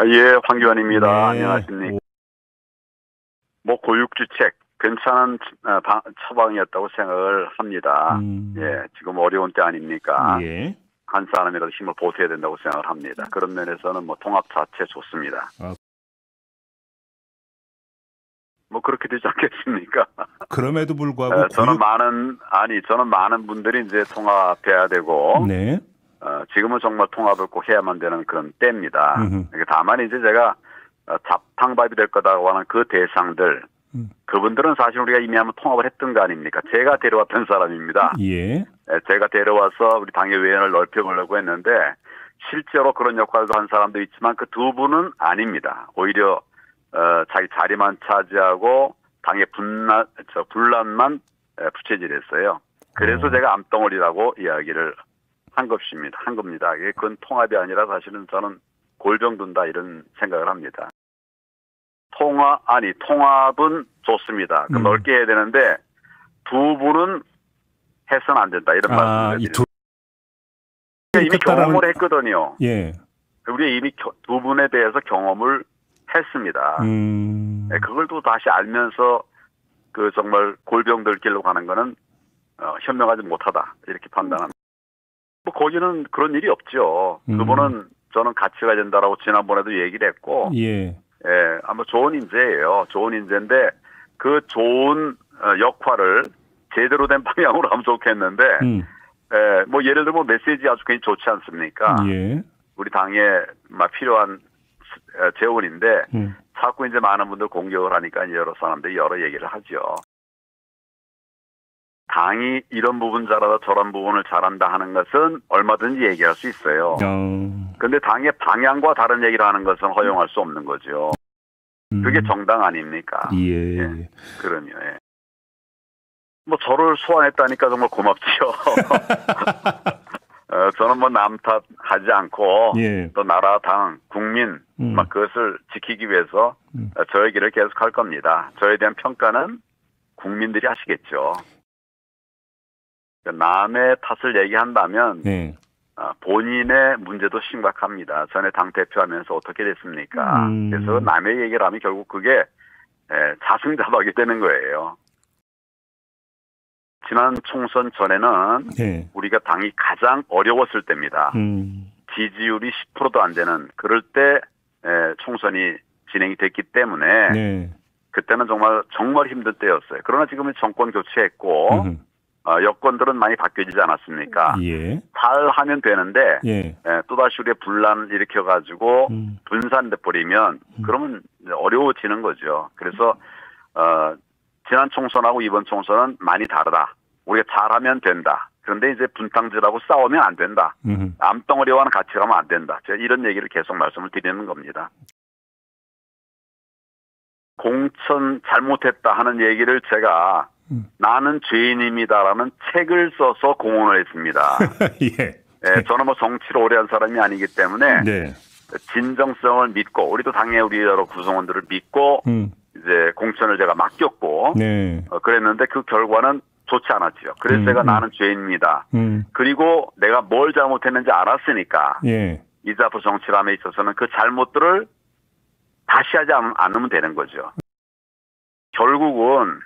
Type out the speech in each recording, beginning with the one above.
예, 황교안입니다. 네. 안녕하십니까. 뭐 고육주책 괜찮은 처방이었다고 생각을 합니다. 예, 지금 어려운 때 아닙니까? 예. 한 사람이라도 힘을 보태야 된다고 생각을 합니다. 그런 면에서는 뭐 통합 자체 좋습니다. 뭐 그렇게 되지 않겠습니까? 그럼에도 불구하고 저는 많은 분들이 이제 통합해야 되고, 네. 지금은 정말 통합을 꼭 해야만 되는 그런 때입니다. 다만 이제 제가 잡탕밥이 될 거다고 하는 그 대상들, 그분들은 사실 우리가 이미 한번 통합을 했던 거 아닙니까? 제가 데려왔던 사람입니다. 예. 제가 데려와서 우리 당의 외연을 넓혀보려고 했는데 실제로 그런 역할도 한 사람도 있지만 그 두 분은 아닙니다. 오히려 자기 자리만 차지하고 당의 분란만 부채질했어요. 그래서 제가 암덩어리라고 이야기를 한 겁니다. 그건 통합이 아니라 사실은 저는 골병든다 이런 생각을 합니다. 통합은 좋습니다. 그럼 넓게 해야 되는데 두 분은 해서는 안 된다 이런 말씀드립니다. 이미 경험을 했거든요. 예. 우리 이미 두 분에 대해서 경험을 했습니다. 네, 그걸 또 다시 알면서 그 정말 골병들길로 가는 거는 현명하지 못하다 이렇게 판단합니다. 뭐 거기는 그런 일이 없죠. 그분은 저는 가치가 된다라고 지난번에도 얘기를 했고, 예, 아마 좋은 인재예요. 좋은 인재인데 그 좋은 역할을 제대로 된 방향으로 하면 좋겠는데, 뭐 예를 들면 메시지 아주 굉장히 좋지 않습니까? 예. 우리 당에 막 필요한 재원인데 자꾸 이제 많은 분들 공격을 하니까 여러 사람들이 여러 얘기를 하죠. 당이 이런 부분 잘하다 저런 부분을 잘한다 하는 것은 얼마든지 얘기할 수 있어요. 그런데 당의 방향과 다른 얘기를 하는 것은 허용할 수 없는 거죠. 그게 정당 아닙니까? 예. 예. 그럼요. 예. 뭐 저를 소환했다니까 정말 고맙지요. 저는 뭐 남 탓하지 않고 예. 또 나라, 당, 국민 막 그것을 지키기 위해서 저의 길을 계속 할 겁니다. 저에 대한 평가는 국민들이 하시겠죠. 남의 탓을 얘기한다면 본인의 문제도 심각합니다. 전에 당대표하면서 어떻게 됐습니까? 그래서 남의 얘기를 하면 결국 그게 자승자박이 되는 거예요. 지난 총선 전에는 우리가 당이 가장 어려웠을 때입니다. 지지율이 10%도 안 되는 그럴 때 총선이 진행이 됐기 때문에 그때는 정말 힘든 때였어요. 그러나 지금은 정권 교체했고 여건들은 많이 바뀌어지지 않았습니까? 잘 하면 되는데 또다시 우리의 분란을 일으켜가지고 분산돼 버리면 그러면 어려워지는 거죠. 그래서 지난 총선하고 이번 총선은 많이 다르다. 우리가 잘하면 된다. 그런데 이제 분탕질하고 싸우면 안 된다. 암덩어리와는 같이 가면 안 된다. 제가 이런 얘기를 계속 말씀을 드리는 겁니다. 공천 잘못했다 하는 얘기를 제가 나는 죄인입니다라는 책을 써서 공언을 했습니다. 예, 저는 뭐 정치를 오래 한 사람이 아니기 때문에 진정성을 믿고 우리도 당의 우리 여러 구성원들을 믿고 이제 공천을 제가 맡겼고 그랬는데 그 결과는 좋지 않았죠. 그래서 제가 나는 죄인입니다. 그리고 내가 뭘 잘못했는지 알았으니까 이제 앞으로 정치함에 있어서는 그 잘못들을 다시 하지 않으면 되는 거죠. 결국은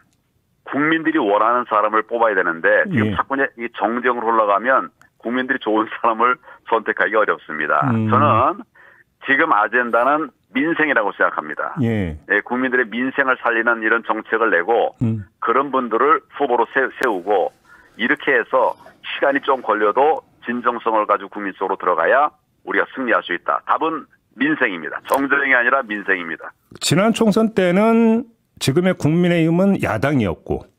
국민들이 원하는 사람을 뽑아야 되는데 지금 자꾸 이 정쟁으로 올라가면 국민들이 좋은 사람을 선택하기 어렵습니다. 저는 지금 아젠다는 민생이라고 생각합니다. 국민들의 민생을 살리는 이런 정책을 내고 그런 분들을 후보로 세우고 이렇게 해서 시간이 좀 걸려도 진정성을 가지고 국민 속으로 들어가야 우리가 승리할 수 있다. 답은 민생입니다. 정쟁이 아니라 민생입니다. 지난 총선 때는 지금의 국민의힘은 야당이었고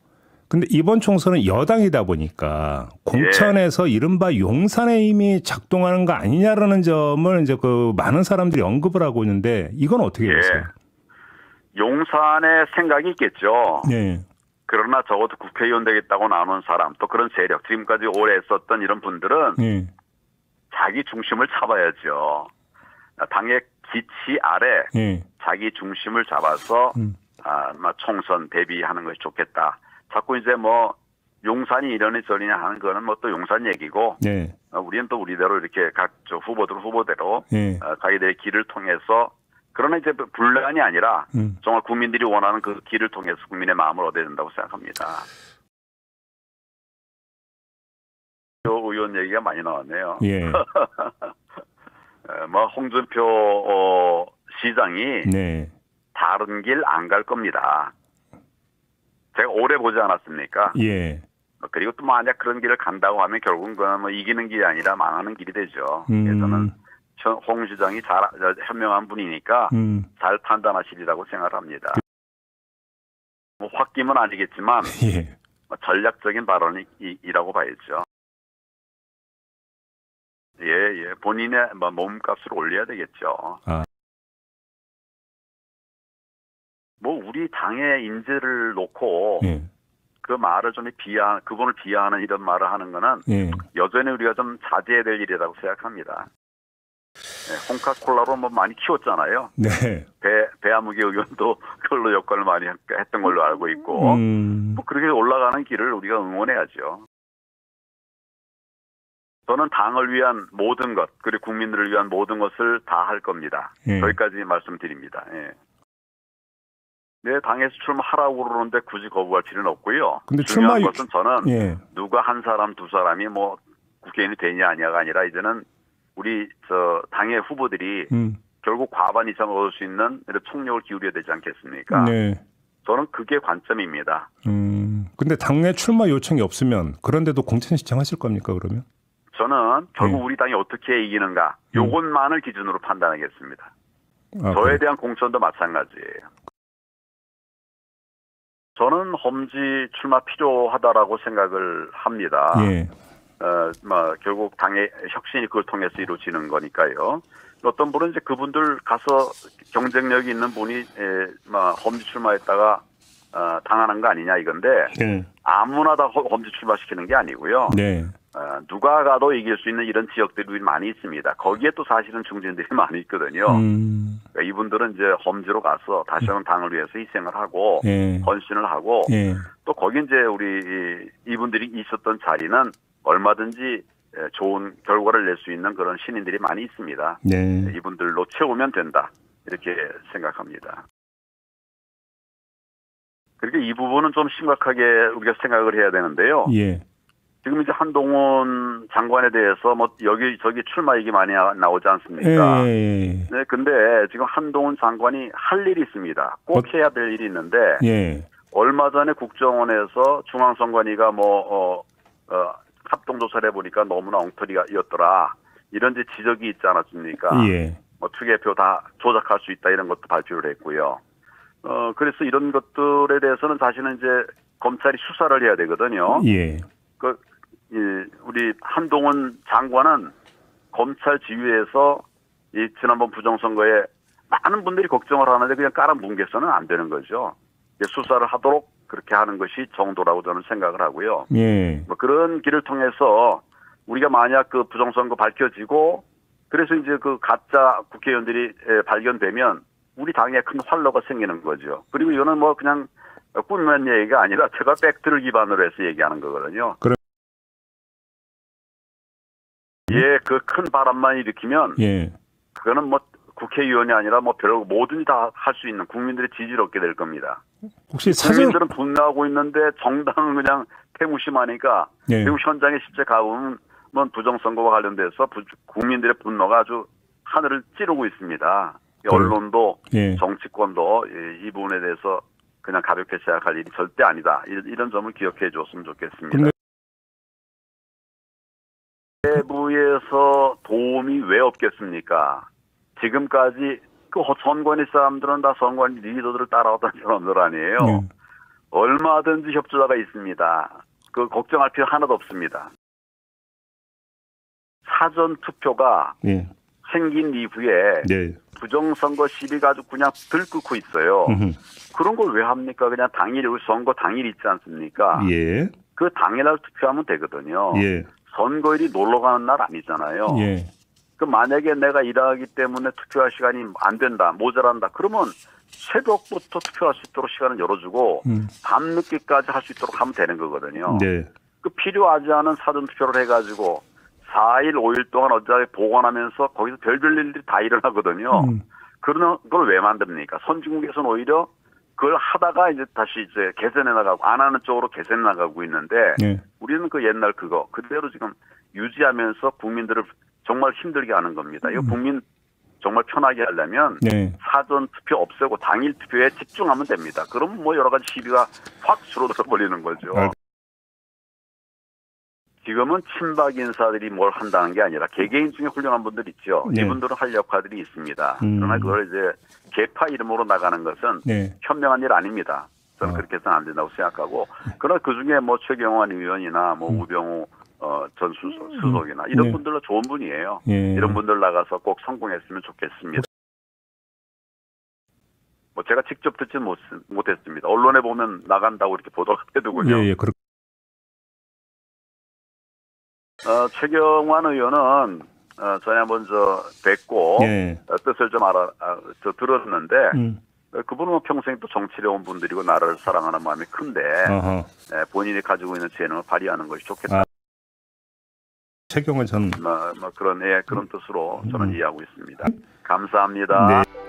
근데 이번 총선은 여당이다 보니까 공천에서 이른바 용산의 힘이 작동하는 거 아니냐라는 점을 이제 그 많은 사람들이 언급을 하고 있는데 이건 어떻게 보세요? 용산의 생각이 있겠죠. 그러나 적어도 국회의원 되겠다고 나오는 사람 또 그런 세력 지금까지 오래 했었던 이런 분들은 자기 중심을 잡아야죠. 당의 기치 아래 자기 중심을 잡아서 총선 대비하는 것이 좋겠다. 자꾸 이제 뭐 용산이 이러니 저러냐 하는 거는 뭐 또 용산 얘기고 우리는 또 우리대로 이렇게 각 후보대로 자기들의 길을 통해서 그러나 이제 분란이 아니라 정말 국민들이 원하는 그 길을 통해서 국민의 마음을 얻어야 된다고 생각합니다. 의원 얘기가 많이 나왔네요. 예. 뭐 홍준표 시장이 네. 다른 길 안 갈 겁니다. 제가 오래 보지 않았습니까? 예. 그리고 또 만약 그런 길을 간다고 하면 결국은 그건 뭐 이기는 길이 아니라 망하는 길이 되죠. 그래서는 홍 시장이 현명한 분이니까 잘 판단하시리라고 생각을 합니다. 뭐 홧김은 아니겠지만 예. 전략적인 발언이라고 봐야죠. 예. 본인의 몸값을 올려야 되겠죠. 아. 뭐 우리 당의 인재를 놓고 예. 그 말을 좀 그분을 비하하는 이런 말을 하는 거는 예. 여전히 우리가 좀 자제해야 될 일이라고 생각합니다. 네, 홍카콜라로 뭐 많이 키웠잖아요. 네. 배아무개 의원도 그걸로 역할을 많이 했던 걸로 알고 있고, 뭐 그렇게 올라가는 길을 우리가 응원해야죠. 저는 당을 위한 모든 것, 그리고 국민들을 위한 모든 것을 다 할 겁니다. 예. 여기까지 말씀드립니다. 예. 네, 당에서 출마하라고 그러는데 굳이 거부할 필요는 없고요. 근데 중요한 것은 저는 예. 누가 한 사람, 두 사람이 뭐 국회의원이 되냐 아니냐가 아니라 이제는 우리 당의 후보들이 결국 과반 이상을 얻을 수 있는 이런 총력을 기울여야 되지 않겠습니까? 네. 저는 그게 관점입니다. 근데 당내 출마 요청이 없으면 그런데도 공천 신청하실 겁니까 그러면? 저는 결국 우리 당이 어떻게 이기는가 요것만을 기준으로 판단하겠습니다. 아, 저에 대한 공천도 마찬가지예요. 저는 험지 출마 필요하다라고 생각을 합니다. 예. 결국 당의 혁신이 그걸 통해서 이루어지는 거니까요. 어떤 분은 이제 그분들 가서 경쟁력이 있는 분이 험지 출마했다가 당하는 거 아니냐 이건데 네. 아무나 다 험지 출마시키는 게 아니고요. 네. 누가 가도 이길 수 있는 이런 지역들이 많이 있습니다. 거기에 또 사실은 중진들이 많이 있거든요. 그러니까 이분들은 이제 험지로 가서 다시 한번 당을 위해서 희생을 하고 예. 헌신을 하고 예. 또 거기 이제 우리 이분들이 있었던 자리는 얼마든지 좋은 결과를 낼 수 있는 그런 신인들이 많이 있습니다. 네. 이분들로 채우면 된다. 이렇게 생각합니다. 그러니까 이 부분은 좀 심각하게 우리가 생각을 해야 되는데요. 예. 지금 이제 한동훈 장관에 대해서 뭐 여기저기 출마 얘기 많이 나오지 않습니까? 예. 네, 근데 지금 한동훈 장관이 할 일이 있습니다. 꼭 해야 될 일이 있는데 예. 얼마 전에 국정원에서 중앙선관위가 합동조사를 해보니까 너무나 엉터리였더라. 이런 이제 지적이 있지 않았습니까? 예. 뭐 투개표 다 조작할 수 있다 이런 것도 발표를 했고요. 그래서 이런 것들에 대해서는 사실은 이제 검찰이 수사를 해야 되거든요. 예. 우리 한동훈 장관은 검찰 지휘에서 이 지난번 부정선거에 많은 분들이 걱정을 하는데 그냥 깔아뭉개서는 안 되는 거죠. 수사를 하도록 그렇게 하는 것이 정도라고 저는 생각을 하고요. 예. 뭐 그런 길을 통해서 우리가 만약 그 부정선거 밝혀지고 그래서 이제 그 가짜 국회의원들이 발견되면 우리 당에 큰 활로가 생기는 거죠. 그리고 이거는 뭐 그냥 꾸며낸 얘기가 아니라 제가 팩트를 기반으로 해서 얘기하는 거거든요. 예, 그 큰 바람만 일으키면 예. 그거는 뭐 국회의원이 아니라 뭐 별로 뭐든지 다 할 수 있는 국민들의 지지를 얻게 될 겁니다. 혹시 국민들은 분노하고 있는데 정당은 그냥 태무심하니까 예. 미국 현장에 실제 가보면 부정선거와 관련돼서 국민들의 분노가 아주 하늘을 찌르고 있습니다. 언론도 예. 정치권도 이 부분에 대해서 그냥 가볍게 생각할 일이 절대 아니다. 이런 점을 기억해 줬으면 좋겠습니다. 내부에서 도움이 왜 없겠습니까? 지금까지 그 선관위 사람들은 다 선관위 리더들을 따라왔던 사람들 아니에요. 얼마든지 협조자가 있습니다. 그 걱정할 필요 하나도 없습니다. 사전 투표가 생긴 이후에 부정선거 시비가 아주 그냥 들끓고 있어요. 그런 걸 왜 합니까? 그냥 당일, 선거 당일 있지 않습니까? 예. 그 당일날 투표하면 되거든요. 예. 선거일이 놀러 가는 날 아니잖아요. 예. 그 만약에 내가 일하기 때문에 투표할 시간이 안 된다, 모자란다. 그러면 새벽부터 투표할 수 있도록 시간을 열어주고 밤늦게까지 할 수 있도록 하면 되는 거거든요. 네. 그 필요하지 않은 사전 투표를 해가지고 4일, 5일 동안 어차피 보관하면서 거기서 별별 일들이 다 일어나거든요. 그런 걸 왜 만듭니까? 선진국에서는 오히려 그걸 하다가 이제 다시 이제 개선해 나가고 안 하는 쪽으로 개선해 나가고 있는데 네. 우리는 그 옛날 그거 그대로 지금 유지하면서 국민들을 정말 힘들게 하는 겁니다. 이거 국민 정말 편하게 하려면 네. 사전 투표 없애고 당일 투표에 집중하면 됩니다. 그럼 뭐 여러 가지 시비가 확 줄어들어 버리는 거죠. 지금은 친박 인사들이 뭘 한다는 게 아니라 개개인 중에 훌륭한 분들 있죠. 네. 이분들은 할 역할들이 있습니다. 그러나 그걸 이제 개파 이름으로 나가는 것은 네. 현명한 일 아닙니다. 저는 그렇게 해서는 안 된다고 생각하고 그러나 그중에 뭐 최경환 의원이나 뭐 우병우 전 수석이나 이런 네. 분들은 좋은 분이에요. 예. 이런 분들 나가서 꼭 성공했으면 좋겠습니다. 뭐 제가 직접 듣지는 못했습니다. 언론에 보면 나간다고 이렇게 보도가 되더군요. 예, 예. 최경환 의원은 전에 한번 뵙고 예. 뜻을 좀 들었는데 그분은 평생 또 정치를 해온 분들이고 나라를 사랑하는 마음이 큰데 본인이 가지고 있는 재능을 발휘하는 것이 좋겠다. 최경환 전 그런 뜻으로 저는 이해하고 있습니다. 감사합니다. 네.